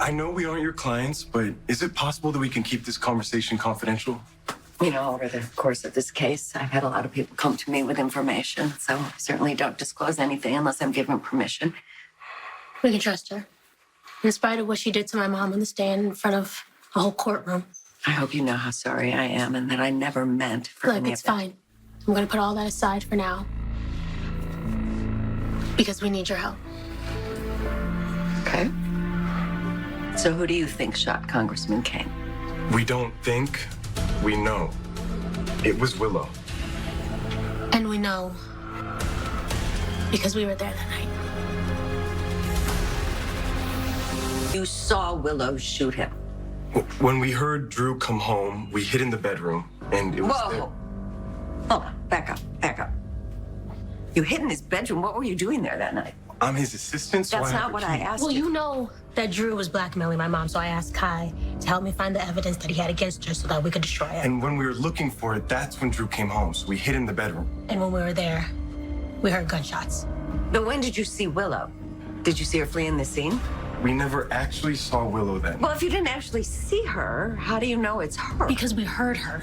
I know we aren't your clients, but is it possible that we can keep this conversation confidential? You know, over the course of this case, I've had a lot of people come to me with information, so I certainly don't disclose anything unless I'm given permission. We can trust her. In spite of what she did to my mom on the stand in front of a whole courtroom. I hope you know how sorry I am and that I never meant for Look, any it's of that. fine. I'm going to put all that aside for now. Because we need your help. Okay. So who do you think shot Congressman Kane? We don't think, we know. It was Willow. And we know because we were there that night. You saw Willow shoot him. When we heard Drew come home, we hid in the bedroom, and it was there. Whoa. Hold on. Back up. You hid in his bedroom. What were you doing there that night? I'm his assistant, so That's I have not a what key. I asked Well, you. you know that Drew was blackmailing my mom, so I asked Kai to help me find the evidence that he had against her so that we could destroy it. And when we were looking for it, that's when Drew came home, so we hid in the bedroom. And when we were there, we heard gunshots. But when did you see Willow? Did you see her fleeing the scene? We never actually saw Willow then. Well, if you didn't actually see her, how do you know it's her? Because we heard her.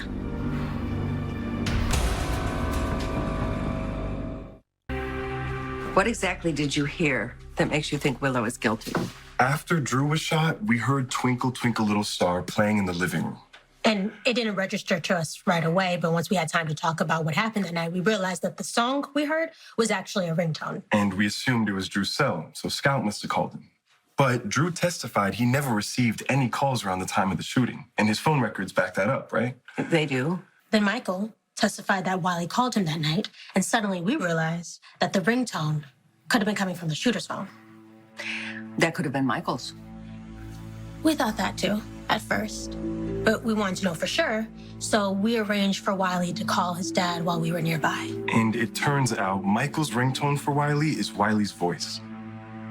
What exactly did you hear that makes you think Willow is guilty? After Drew was shot, we heard Twinkle, Twinkle, Little Star playing in the living room. And it didn't register to us right away, but once we had time to talk about what happened that night, we realized that the song we heard was actually a ringtone. And we assumed it was Drew's cell, so Scout must have called him. But Drew testified he never received any calls around the time of the shooting, and his phone records back that up, right? They do. Then Michael testified that Wiley called him that night, and suddenly we realized that the ringtone could have been coming from the shooter's phone. That could have been Michael's. We thought that too, at first. But we wanted to know for sure, so we arranged for Wiley to call his dad while we were nearby. And it turns out Michael's ringtone for Wiley is Wiley's voice.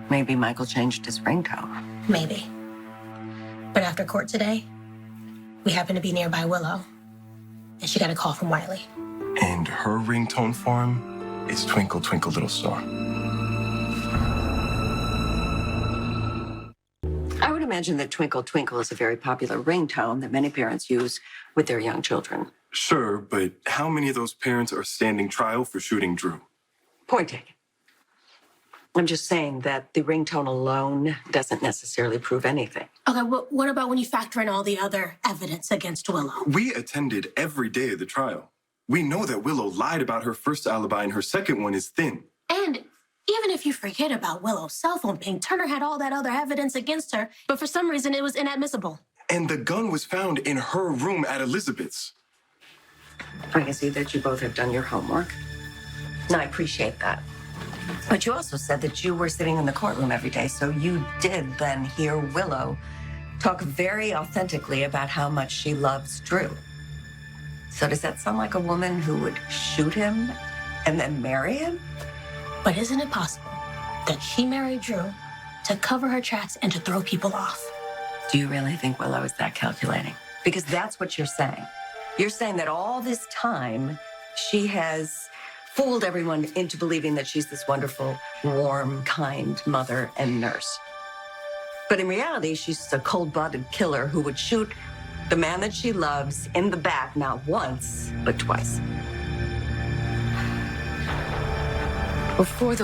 Maybe Michael changed his ringtone. Maybe. But after court today, we happened to be nearby Willow, and she got a call from Wiley. And her ringtone for him is Twinkle, Twinkle, Little Star. I would imagine that Twinkle Twinkle is a very popular ringtone that many parents use with their young children. Sure, but how many of those parents are standing trial for shooting Drew? Point taken. I'm just saying that the ringtone alone doesn't necessarily prove anything. Okay, but what about when you factor in all the other evidence against Willow? We attended every day of the trial. We know that Willow lied about her first alibi and her second one is thin. And even if you forget about Willow's cell phone ping, Turner had all that other evidence against her, but for some reason it was inadmissible. And the gun was found in her room at Elizabeth's. I can see that you both have done your homework. And I appreciate that. But you also said that you were sitting in the courtroom every day, so you did then hear Willow talk very authentically about how much she loves Drew. So does that sound like a woman who would shoot him and then marry him? But isn't it possible that she married Drew to cover her tracks and to throw people off? Do you really think Willow is that calculating? Because that's what you're saying. You're saying that all this time she has fooled everyone into believing that she's this wonderful, warm, kind mother and nurse. But in reality, she's a cold-blooded killer who would shoot the man that she loves in the back, not once, but twice. Before the